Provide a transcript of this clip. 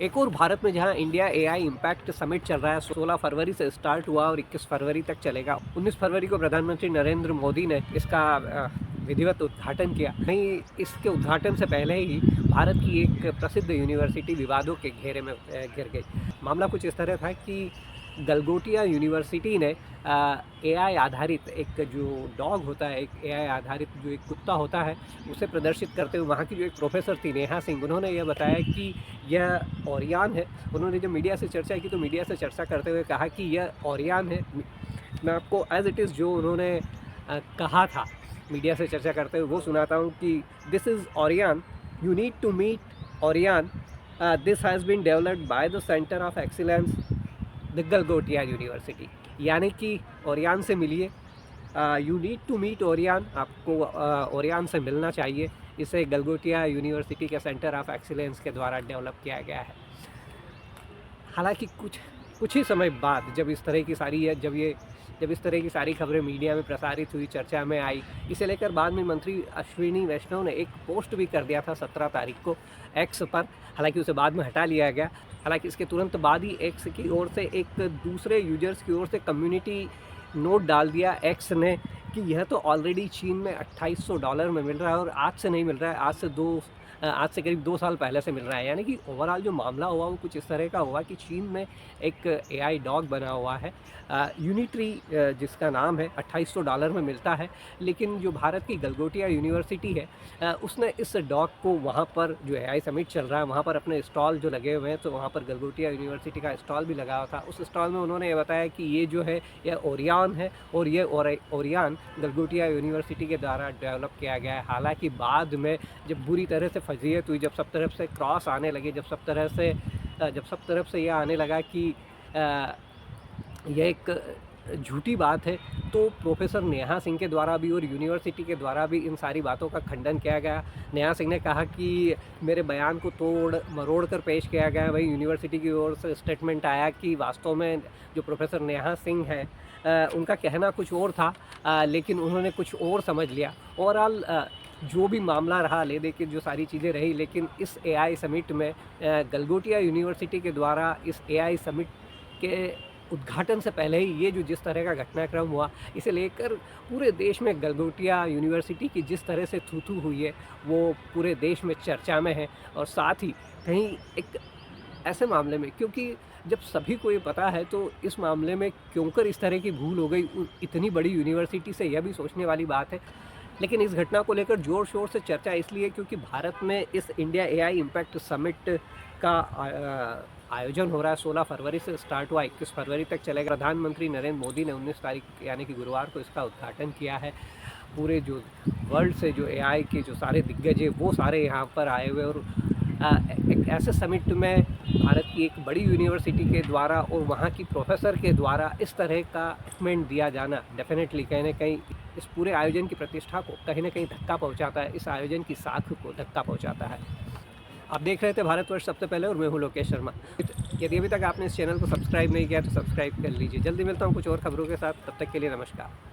एक और भारत में जहां इंडिया एआई इम्पैक्ट समिट चल रहा है, 16 फरवरी से स्टार्ट हुआ और 21 फरवरी तक चलेगा। 19 फरवरी को प्रधानमंत्री नरेंद्र मोदी ने इसका विधिवत उद्घाटन किया। नहीं, इसके उद्घाटन से पहले ही भारत की एक प्रसिद्ध यूनिवर्सिटी विवादों के घेरे में घिर गई। मामला कुछ इस तरह था कि गलगोटिया यूनिवर्सिटी ने एआई आधारित एक जो डॉग होता है, एक एआई आधारित जो एक कुत्ता होता है, उसे प्रदर्शित करते हुए वहाँ की जो एक प्रोफेसर थी नेहा सिंह, उन्होंने यह बताया कि यह ओरियान है। उन्होंने जब मीडिया से चर्चा की तो मीडिया से चर्चा करते हुए कहा कि यह ओरियान है। मैं आपको एज़ इट इज़ जो उन्होंने कहा था मीडिया से चर्चा करते हुए वो सुनाता हूँ कि this is Orion, you need to meet Orion, this has been developed by the centre of excellence the Galgotia university. यानी कि ओरियान से मिलिए, यू नीड टू मीट ओरियान, आपको ओरियान से मिलना चाहिए। इसे गलगोटिया यूनिवर्सिटी के सेंटर ऑफ एक्सीलेंस के द्वारा डेवलप किया गया है। हालांकि कुछ ही समय बाद जब इस तरह की सारी खबरें मीडिया में प्रसारित हुई, चर्चा में आई, इसे लेकर बाद में मंत्री अश्विनी वैष्णव ने एक पोस्ट भी कर दिया था 17 तारीख को एक्स पर। हालांकि उसे बाद में हटा लिया गया। हालांकि इसके तुरंत बाद ही एक्स की ओर से एक दूसरे यूजर्स की ओर से कम्युनिटी नोट डाल दिया एक्स ने कि यह तो ऑलरेडी चीन में $2800 में मिल रहा है और आज से नहीं मिल रहा है, आज से करीब 2 साल पहले से मिल रहा है। यानी कि ओवरऑल जो मामला हुआ वो कुछ इस तरह का हुआ कि चीन में एक एआई डॉग बना हुआ है, यूनिट्री जिसका नाम है, $2800 में मिलता है। लेकिन जो भारत की गलगोटिया यूनिवर्सिटी है, उसने इस डॉग को वहाँ पर जो एआई समिट चल रहा है वहाँ पर अपने स्टॉल जो लगे हुए हैं, तो वहाँ पर गलगोटिया यूनिवर्सिटी का स्टॉल भी लगा हुआ था। उस स्टॉल में उन्होंने ये बताया कि ये जो है यह ओरियान है और ये ओरियान गलगोटिया यूनिवर्सिटी के द्वारा डेवलप किया गया है। हालांकि बाद में जब बुरी तरह से फजीहत हुई, जब सब तरफ से क्रॉस आने लगे, जब सब तरफ से यह आने लगा कि यह एक झूठी बात है, तो प्रोफेसर नेहा सिंह के द्वारा भी और यूनिवर्सिटी के द्वारा भी इन सारी बातों का खंडन किया गया। नेहा सिंह ने कहा कि मेरे बयान को तोड़ मरोड़ कर पेश किया गया है। वहीं यूनिवर्सिटी की ओर से स्टेटमेंट आया कि वास्तव में जो प्रोफेसर नेहा सिंह है, उनका कहना कुछ और था, लेकिन उन्होंने कुछ और समझ लिया। ओवरऑल जो भी मामला रहा, ले दे के जो सारी चीज़ें रही, लेकिन इस एआई समिट में गलगोटिया यूनिवर्सिटी के द्वारा इस एआई समिट के उद्घाटन से पहले ही ये जो जिस तरह का घटनाक्रम हुआ, इसे लेकर पूरे देश में गलगोटिया यूनिवर्सिटी की जिस तरह से थू-थू हुई है, वो पूरे देश में चर्चा में है। और साथ ही कहीं एक ऐसे मामले में, क्योंकि जब सभी को ये पता है तो इस मामले में क्यों कर इस तरह की भूल हो गई इतनी बड़ी यूनिवर्सिटी से, यह भी सोचने वाली बात है। लेकिन इस घटना को लेकर ज़ोर शोर से चर्चा इसलिए क्योंकि भारत में इस इंडिया एआई इम्पैक्ट समिट का आयोजन हो रहा है। 16 फरवरी से स्टार्ट हुआ, 21 फरवरी तक चलेगा। प्रधानमंत्री नरेंद्र मोदी ने 19 तारीख यानी कि गुरुवार को इसका उद्घाटन किया है। पूरे जो वर्ल्ड से जो एआई के जो सारे दिग्गज हैं वो सारे यहाँ पर आए हुए, और एक ऐसे समिट में भारत की एक बड़ी यूनिवर्सिटी के द्वारा और वहाँ की प्रोफेसर के द्वारा इस तरह का स्टेटमेंट दिया जाना डेफिनेटली कहीं ना कहीं इस पूरे आयोजन की प्रतिष्ठा को कहीं ना कहीं धक्का पहुँचाता है, इस आयोजन की साख को धक्का पहुँचाता है। आप देख रहे थे भारतवर्ष सबसे पहले और मैं हूँ लोकेश शर्मा। यदि अभी तक आपने इस चैनल को सब्सक्राइब नहीं किया तो सब्सक्राइब कर लीजिए। जल्दी मिलता हूँ कुछ और खबरों के साथ, तब तक के लिए नमस्कार।